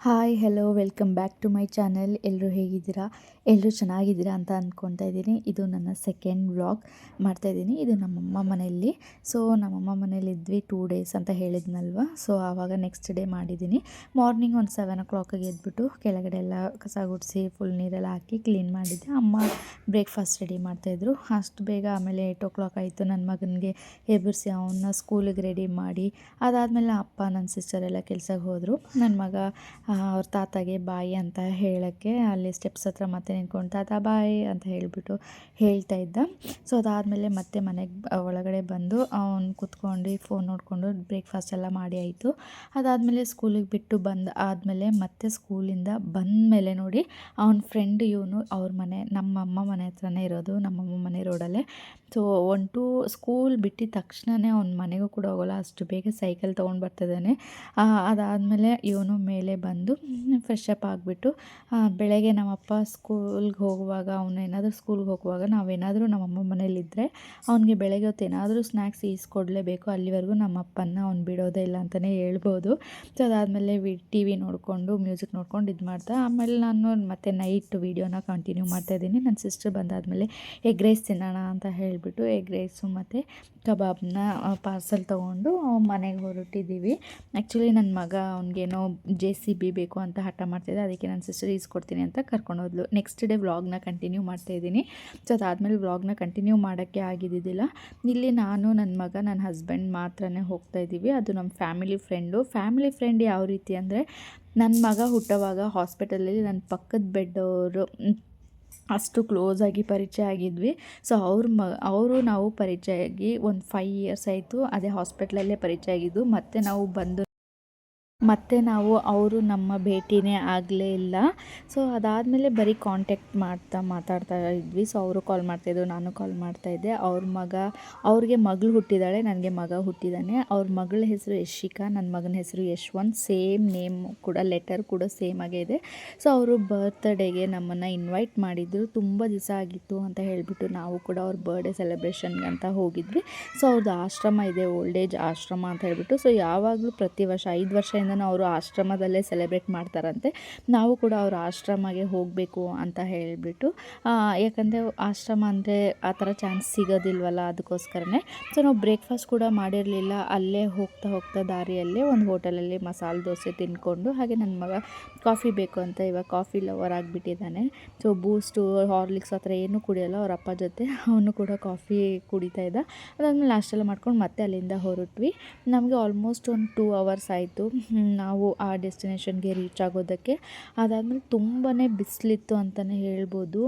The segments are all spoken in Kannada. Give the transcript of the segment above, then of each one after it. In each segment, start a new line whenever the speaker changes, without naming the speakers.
Hi hello welcome back to my channel. ಎಲ್ಲರೂ ಹೇಗಿದ್ದೀರಾ? ಎಲ್ಲರೂ ಚೆನ್ನಾಗಿದ್ದೀರಾ ಅಂತ ಅಂದ್ಕೊತಾ ಇದ್ದೀನಿ. ಇದು ನನ್ನ ಸೆಕೆಂಡ್ ವ್ಲಾಗ್ ಮಾಡ್ತಾಯಿದ್ದೀನಿ. ಇದು ನಮ್ಮಮ್ಮ ಮನೆಯಲ್ಲಿ. ಸೊ ನಮ್ಮಮ್ಮ ಮನೇಲಿ ಇದ್ವಿ 2 ಡೇಸ್ ಅಂತ ಹೇಳಿದ್ನಲ್ವ. ಸೊ ಆವಾಗ ನೆಕ್ಸ್ಟ್ ಡೇ ಮಾಡಿದ್ದೀನಿ. ಮಾರ್ನಿಂಗ್ ಒಂದು 7 o'clock ಎದ್ಬಿಟ್ಟು ಕೆಳಗಡೆ ಎಲ್ಲ ಕಸ ಗುಡಿಸಿ ಫುಲ್ ನೀರೆಲ್ಲ ಹಾಕಿ ಕ್ಲೀನ್ ಮಾಡಿದ್ದೆ. ಅಮ್ಮ ಬ್ರೇಕ್ಫಾಸ್ಟ್ ರೆಡಿ ಮಾಡ್ತಾಯಿದ್ರು ಅಷ್ಟು ಬೇಗ. ಆಮೇಲೆ 8 o'clock ಆಯಿತು. ನನ್ನ ಮಗನಿಗೆ ಎಬ್ಬರಿಸಿ ಅವನ್ನ ಸ್ಕೂಲಿಗೆ ರೆಡಿ ಮಾಡಿ ಅದಾದಮೇಲೆ ಅಪ್ಪ ನನ್ನ ಸಿಸ್ಟರ್ ಎಲ್ಲ ಕೆಲ್ಸಕ್ಕೆ ಹೋದರು. ನನ್ನ ಮಗ ಅವ್ರ ತಾತಗೆ ಬಾಯಿ ಅಂತ ಹೇಳೋಕ್ಕೆ ಅಲ್ಲಿ ಸ್ಟೆಪ್ಸ್ ಹತ್ರ ಮತ್ತೆ ನಿಂತ್ಕೊಂಡು ತಾತ ಬಾಯ್ ಅಂತ ಹೇಳಿಬಿಟ್ಟು ಹೇಳ್ತಾ ಇದ್ದ. ಸೊ ಅದಾದಮೇಲೆ ಮತ್ತೆ ಮನೆಗೆ ಒಳಗಡೆ ಬಂದು ಅವ್ನು ಕೂತ್ಕೊಂಡು ಫೋನ್ ನೋಡಿಕೊಂಡು ಬ್ರೇಕ್ಫಾಸ್ಟ್ ಎಲ್ಲ ಮಾಡಿ ಆಯಿತು. ಅದಾದಮೇಲೆ ಸ್ಕೂಲಿಗೆ ಬಿಟ್ಟು ಆದಮೇಲೆ ಮತ್ತೆ ಸ್ಕೂಲಿಂದ ಬಂದಮೇಲೆ ನೋಡಿ ಅವನ ಫ್ರೆಂಡ್ ಇವನು ಅವ್ರ ಮನೆ ನಮ್ಮಮ್ಮ ಮನೆ ಹತ್ರನೇ ಇರೋದು, ನಮ್ಮಮ್ಮ ಮನೆ ರೋಡಲ್ಲೇ. ಸೊ ಸ್ಕೂಲ್ ಬಿಟ್ಟಿದ ತಕ್ಷಣವೇ ಅವ್ನ ಮನೆಗೂ ಕೂಡ ಹೋಗೋಲ್ಲ, ಅಷ್ಟು ಬೇಗ ಸೈಕಲ್ ತೊಗೊಂಡು ಬರ್ತಿದ್ದಾನೆ. ಅದಾದಮೇಲೆ ಇವನು ಮೇಲೆ ಬಂದು ಫ್ರೆಶ್ ಅಪ್ ಆಗಿಬಿಟ್ಟು ಬೆಳಗ್ಗೆ ನಮ್ಮಪ್ಪ ಸ್ಕೂಲ್ಗೆ ಹೋಗುವಾಗ ಅವನೇನಾದರೂ ಸ್ಕೂಲ್ಗೆ ಹೋಗುವಾಗ ನಾವೇನಾದರೂ ನಮ್ಮಮ್ಮ ಮನೇಲಿದ್ದರೆ ಅವನಿಗೆ ಬೆಳಗ್ಗೆ ಹೊತ್ತು ಏನಾದರೂ ಸ್ನ್ಯಾಕ್ಸ್ ಈಸ್ಕೊಡ್ಲೇಬೇಕು. ಅಲ್ಲಿವರೆಗೂ ನಮ್ಮಪ್ಪನ ಅವ್ನು ಬಿಡೋದೇ ಇಲ್ಲ ಅಂತಲೇ ಹೇಳ್ಬೋದು. ಸೊ ಅದಾದಮೇಲೆ ಟಿ ವಿ ನೋಡಿಕೊಂಡು ಮ್ಯೂಸಿಕ್ ನೋಡ್ಕೊಂಡು ಇದು ಮಾಡ್ತಾ ಆಮೇಲೆ ನಾನು ಮತ್ತೆ ನೈಟ್ ವೀಡಿಯೋನ ಕಂಟಿನ್ಯೂ ಮಾಡ್ತಾಯಿದ್ದೀನಿ. ನನ್ನ ಸಿಸ್ಟರ್ ಬಂದಾದಮೇಲೆ ಎಗ್ ರೈಸ್ ತಿನ್ನೋಣ ಅಂತ ಹೇಳಿಬಿಟ್ಟು ಎಗ್ ರೈಸು ಮತ್ತು ಕಬಾಬ್ನ ಪಾರ್ಸಲ್ ತೊಗೊಂಡು ಮನೆಗೆ ಹೊರಟಿದ್ದೀವಿ. ಆ್ಯಕ್ಚುಲಿ ನನ್ನ ಮಗ ಅವ್ನಿಗೇನೋ JCB ಬೇಕು ಅಂತ ಹಠ ಮಾಡ್ತಾಯಿದ್ದೆ. ಅದಕ್ಕೆ ನನ್ನ ಸಿಸ್ಟರ್ ಈಸ್ಕೊಡ್ತೀನಿ ಅಂತ ಕರ್ಕೊಂಡೋದ್ಲು. ನೆಕ್ಸ್ಟ್ ಡೇ ವ್ಲಾಗ್ನ ಕಂಟಿನ್ಯೂ ಮಾಡ್ತಾಯಿದ್ದೀನಿ. ಸೊ ಅದಾದಮೇಲೆ ವ್ಲಾಗ್ನ ಕಂಟಿನ್ಯೂ ಮಾಡೋಕ್ಕೆ ಆಗಿದ್ದಿದ್ದಿಲ್ಲ. ಇಲ್ಲಿ ನಾನು, ನನ್ನ ಮಗ, ನನ್ನ ಹಸ್ಬೆಂಡ್ ಮಾತ್ರನೇ ಹೋಗ್ತಾಯಿದ್ದೀವಿ. ಅದು ನಮ್ಮ ಫ್ಯಾಮಿಲಿ ಫ್ರೆಂಡ್ ಯಾವ ರೀತಿ ಅಂದರೆ, ನನ್ನ ಮಗ ಹುಟ್ಟೋವಾಗ ಹಾಸ್ಪಿಟಲಲ್ಲಿ ನನ್ನ ಪಕ್ಕದ ಬೆಡ್ಡವರು ಅಷ್ಟು ಕ್ಲೋಸಾಗಿ ಪರಿಚಯ ಆಗಿದ್ವಿ. ಸೊ ಅವರು ನಾವು ಪರಿಚಯ ಆಗಿ ಒಂದು 5 years ಆಯಿತು. ಅದೇ ಹಾಸ್ಪಿಟ್ಲಲ್ಲೇ ಪರಿಚಯ ಆಗಿದ್ದು. ಮತ್ತು ನಾವು ಅವರು ನಮ್ಮ ಭೇಟಿನೇ ಆಗಲೇ ಇಲ್ಲ. ಸೊ ಅದಾದಮೇಲೆ ಬರೀ ಕಾಂಟ್ಯಾಕ್ಟ್ ಮಾತಾಡ್ತಾ ಇದ್ವಿ. ಸೊ ಅವರು ಕಾಲ್ ಮಾಡ್ತಾಯಿದ್ರು, ನಾನು ಕಾಲ್ ಮಾಡ್ತಾಯಿದ್ದೆ. ಅವ್ರಿಗೆ ಮಗಳು ಹುಟ್ಟಿದ್ದಾಳೆ, ನನಗೆ ಮಗ ಹುಟ್ಟಿದ್ದಾನೆ. ಅವ್ರ ಮಗಳ ಹೆಸರು ಯಶಿಕಾ, ನನ್ನ ಮಗನ ಹೆಸರು ಯಶ್ವಂತ್. ಸೇಮ್ ನೇಮ್ ಕೂಡ, ಲೆಟರ್ ಕೂಡ ಸೇಮ್ ಆಗೇ ಇದೆ. ಸೊ ಅವರು ಬರ್ತ್ಡೇಗೆ ನಮ್ಮನ್ನು ಇನ್ವೈಟ್ ಮಾಡಿದ್ರು. ತುಂಬ ದಿವಸ ಆಗಿತ್ತು ಅಂತ ಹೇಳಿಬಿಟ್ಟು ನಾವು ಕೂಡ ಅವ್ರ ಬರ್ಡೇ ಸೆಲೆಬ್ರೇಷನ್ಗೆ ಅಂತ ಹೋಗಿದ್ವಿ. ಸೊ ಅವ್ರದ್ದು ಆಶ್ರಮ ಇದೆ, ಓಲ್ಡ್ ಏಜ್ ಆಶ್ರಮ ಅಂತ ಹೇಳಿಬಿಟ್ಟು. ಸೊ ಯಾವಾಗಲೂ ಪ್ರತಿ ವರ್ಷ 5 ವರ್ಷದಿಂದ ಅವರು ಆಶ್ರಮದಲ್ಲೇ ಸೆಲೆಬ್ರೇಟ್ ಮಾಡ್ತಾರಂತೆ. ನಾವು ಕೂಡ ಅವ್ರ ಆಶ್ರಮಗೆ ಹೋಗಬೇಕು ಅಂತ ಹೇಳಿಬಿಟ್ಟು, ಯಾಕಂದರೆ ಆಶ್ರಮ ಅಂದರೆ ಆ ಥರ ಚಾನ್ಸ್ ಸಿಗೋದಿಲ್ವಲ್ಲ, ಅದಕ್ಕೋಸ್ಕರನೇ. ಸೊ ನಾವು ಬ್ರೇಕ್ಫಾಸ್ಟ್ ಕೂಡ ಮಾಡಿರಲಿಲ್ಲ. ಅಲ್ಲೇ ಹೋಗ್ತಾ ದಾರಿಯಲ್ಲೇ ಒಂದು ಹೋಟೆಲಲ್ಲಿ ಮಸಾಲೆ ದೋಸೆ ತಿಂದ್ಕೊಂಡು, ಹಾಗೆ ನನ್ನ ಮಗ ಕಾಫಿ ಬೇಕು ಅಂತ ಇವಾಗ ಕಾಫಿ ಲವರ್ ಆಗಿಬಿಟ್ಟಿದ್ದಾನೆ. ಸೊ ಬೂಸ್ಟು, ಹಾರ್ಲಿಕ್ಸ್ ಆ ಥರ ಏನೂ ಕುಡಿಯೋಲ್ಲ. ಅವ್ರ ಅಪ್ಪ ಜೊತೆ ಅವನು ಕೂಡ ಕಾಫಿ ಕುಡಿತಾ ಇದ್ದ. ಅದಾದಮೇಲೆ ನಾಷ್ಟೆಲ್ಲ ಮಾಡ್ಕೊಂಡು ಮತ್ತೆ ಅಲ್ಲಿಂದ ಹೊರಟ್ವಿ. ನಮಗೆ ಆಲ್ಮೋಸ್ಟ್ ಒಂದು 2 hours ಆಯಿತು ನಾವು ಆ ಡೆಸ್ಟಿನೇಷನ್ಗೆ ರೀಚ್ ಆಗೋದಕ್ಕೆ. ಅದಾದಮೇಲೆ ತುಂಬಾ ಬಿಸಿಲಿತ್ತು ಅಂತಲೇ ಹೇಳ್ಬೋದು.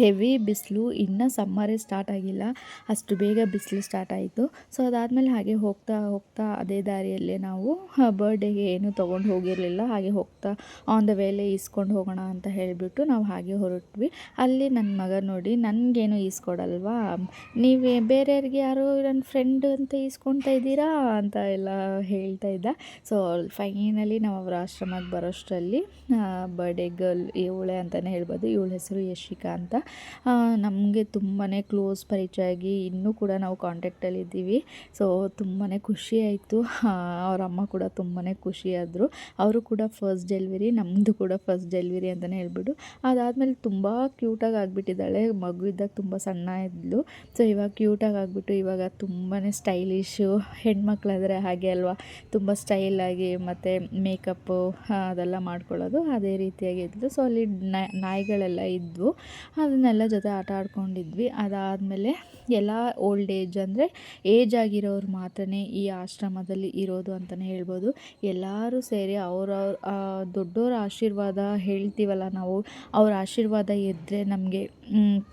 ಹೆವಿ ಬಿಸಿಲು. ಇನ್ನೂ ಸಮ್ಮರೇ ಸ್ಟಾರ್ಟ್ ಆಗಿಲ್ಲ, ಅಷ್ಟು ಬೇಗ ಬಿಸಿಲು ಸ್ಟಾರ್ಟ್ ಆಯಿತು. ಸೊ ಅದಾದಮೇಲೆ ಹಾಗೆ ಹೋಗ್ತಾ ಅದೇ ದಾರಿಯಲ್ಲೇ ನಾವು ಬರ್ಡೇಗೆ ಏನೂ ತೊಗೊಂಡು ಹೋಗಿರಲಿಲ್ಲ. ಹಾಗೆ ಹೋಗ್ತಾ ಆನ್ ದ ವೇಲೆ ಈಸ್ಕೊಂಡು ಹೋಗೋಣ ಅಂತ ಹೇಳಿಬಿಟ್ಟು ನಾವು ಹಾಗೆ ಹೊರಟ್ವಿ. ಅಲ್ಲಿ ನನ್ನ ಮಗ ನೋಡಿ, ನನಗೇನು ಈಸ್ಕೊಡಲ್ವಾ, ನೀವೇ ಬೇರೆಯವ್ರಿಗೆ ಯಾರೋ ನನ್ನ ಫ್ರೆಂಡ್ ಅಂತ ಈಸ್ಕೊಳ್ತಾ ಇದ್ದೀರಾ ಅಂತ ಎಲ್ಲ ಹೇಳ್ತಾ ಇದ್ದ. ಸೊ ಫೈನಲಿ ನಾವು ಅವರ ಆಶ್ರಮಕ್ಕೆ ಬರೋಷ್ಟರಲ್ಲಿ ಬರ್ಡೇ ಗರ್ಲ್ ಇವಳೆ ಅಂತಲೇ ಹೇಳ್ಬೋದು. ಇವಳ ಹೆಸರು ಯಶಿಕಾ ಅಂತ. ನಮಗೆ ತುಂಬಾ ಕ್ಲೋಸ್ ಪರಿಚಯ ಆಗಿ ಇನ್ನೂ ಕೂಡ ನಾವು ಕಾಂಟ್ಯಾಕ್ಟಲ್ಲಿದ್ದೀವಿ. ಸೊ ತುಂಬಾ ಖುಷಿ ಆಯಿತು. ಅವ್ರ ಅಮ್ಮ ಕೂಡ ತುಂಬಾ ಖುಷಿಯಾದರು. ಅವರು ಕೂಡ ಫಸ್ಟ್ ಡೆಲಿವರಿ, ನಮ್ಮದು ಕೂಡ ಫಸ್ಟ್ ಡೆಲಿವರಿ ಅಂತಲೇ ಹೇಳ್ಬಿಟ್ಟು. ಅದಾದಮೇಲೆ ತುಂಬ ಕ್ಯೂಟಾಗಿ ಆಗಿಬಿಟ್ಟಿದ್ದಾಳೆ. ಮಗು ಇದ್ದಾಗ ತುಂಬ ಸಣ್ಣ ಇದ್ಲು. ಸೊ ಇವಾಗ ಕ್ಯೂಟಾಗಿ ಆಗಿಬಿಟ್ಟು ಇವಾಗ ತುಂಬಾ ಸ್ಟೈಲಿಶು. ಹೆಣ್ಮಕ್ಳಾದರೆ ಹಾಗೆ ಅಲ್ವಾ, ತುಂಬ ಸ್ಟೈಲಾಗಿ ಮತ್ತು ಮೇಕಪ್ಪು ಅದೆಲ್ಲ ಮಾಡ್ಕೊಳ್ಳೋದು ಅದೇ ರೀತಿಯಾಗಿದ್ಲು. ಸೊ ಅಲ್ಲಿ ನಾಯಿಗಳೆಲ್ಲ ಇದ್ವು, ಅದನ್ನೆಲ್ಲ ಜೊತೆ ಆಟ ಆಡ್ಕೊಂಡಿದ್ವಿ. ಅದಾದಮೇಲೆ ಎಲ್ಲ ಓಲ್ಡ್ ಏಜ್ ಅಂದರೆ ಏಜ್ ಆಗಿರೋರು ಮಾತ್ರನೇ ಈ ಆಶ್ರಮದಲ್ಲಿ ಇರೋದು ಅಂತಲೇ ಹೇಳ್ಬೋದು. ಎಲ್ಲರೂ ಸೇರಿ ದೊಡ್ಡೋರ ಆಶೀರ್ವಾದ ಹೇಳ್ತೀವಲ್ಲ ನಾವು, ಅವ್ರ ಆಶೀರ್ವಾದ ಇದ್ದರೆ ನಮಗೆ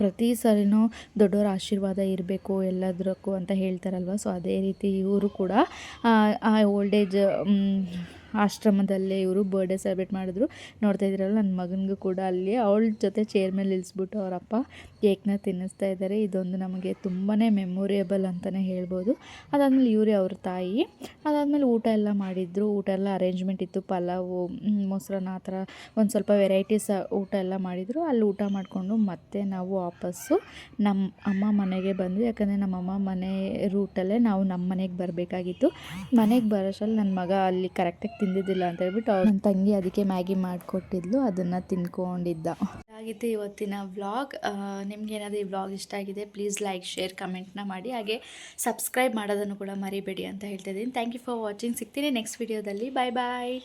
ಪ್ರತಿ ಸರಿನೂ ದೊಡ್ಡೋರ ಆಶೀರ್ವಾದ ಇರಬೇಕು ಎಲ್ಲದಕ್ಕೂ ಅಂತ ಹೇಳ್ತಾರಲ್ವ. ಸೊ ಅದೇ ರೀತಿ ಇವರು ಕೂಡ ಆ ಓಲ್ಡ್ ಏಜ್ ಆಶ್ರಮದಲ್ಲೇ ಇವರು ಬರ್ಡೇ ಸೆಲೆಬ್ರೇಟ್ ಮಾಡಿದ್ರು. ನೋಡ್ತಾ ಇದ್ದೀರಲ್ಲ, ನನ್ನ ಮಗನಿಗೂ ಕೂಡ ಅಲ್ಲಿ ಅವಳ ಜೊತೆ ಚೇರ್ ಮೇಲೆ ಇಳಿಸ್ಬಿಟ್ಟು ಅವರಪ್ಪ ಕೇಕ್ನ ತಿನ್ನಿಸ್ತಾ ಇದ್ದಾರೆ. ಇದೊಂದು ನಮಗೆ ತುಂಬಾ ಮೆಮೊರೇಬಲ್ ಅಂತಲೇ ಹೇಳ್ಬೋದು. ಅದಾದಮೇಲೆ ಇವರೇ ಅವ್ರ ತಾಯಿ. ಅದಾದಮೇಲೆ ಊಟ ಎಲ್ಲ ಮಾಡಿದರು. ಊಟ ಎಲ್ಲ ಅರೇಂಜ್ಮೆಂಟ್ ಇತ್ತು, ಪಲಾವು, ಮೊಸರನ್ನ ಆ ಥರ ಒಂದು ಸ್ವಲ್ಪ ವೆರೈಟೀಸ್ ಊಟ ಎಲ್ಲ ಮಾಡಿದರು. ಅಲ್ಲಿ ಊಟ ಮಾಡಿಕೊಂಡು ಮತ್ತೆ ನಾವು ವಾಪಸ್ಸು ನಮ್ಮ ಅಮ್ಮ ಮನೆಗೆ ಬಂದ್ವಿ. ಯಾಕಂದರೆ ನಮ್ಮಮ್ಮ ಮನೆ ರೂಟಲ್ಲೇ ನಾವು ನಮ್ಮ ಮನೆಗೆ ಬರಬೇಕಾಗಿತ್ತು. ಮನೆಗೆ ಬರೋಷ್ಟರಲ್ಲಿ ನನ್ನ ಮಗ ಅಲ್ಲಿ ಕರೆಕ್ಟಾಗಿ ತಿಂದಿದ್ದಿಲ್ಲ ಅಂತ ಹೇಳ್ಬಿಟ್ಟು ನನ್ನ ತಂಗಿ ಅದಕ್ಕೆ ಮ್ಯಾಗಿ ಮಾಡಿಕೊಟ್ಟಿದ್ಲು, ಅದನ್ನು ತಿನ್ಕೊಂಡಿದ್ದ. ಹಾಗಿತ್ತು ಇವತ್ತಿನ ವ್ಲಾಗ್. ನಿಮ್ಗೇನಾದರೂ ಈ ವ್ಲಾಗ್ ಇಷ್ಟ ಆಗಿದೆ ಪ್ಲೀಸ್ ಲೈಕ್ ಶೇರ್ ಕಮೆಂಟ್ನ ಮಾಡಿ, ಹಾಗೆ ಸಬ್ಸ್ಕ್ರೈಬ್ ಮಾಡೋದನ್ನು ಕೂಡ ಮರಿಬೇಡಿ ಅಂತ ಹೇಳ್ತಿದ್ದೀನಿ. Thank you for watching. ಸಿಗ್ತೀನಿ ನೆಕ್ಸ್ಟ್ ವಿಡಿಯೋದಲ್ಲಿ. ಬಾಯ್ ಬಾಯ್.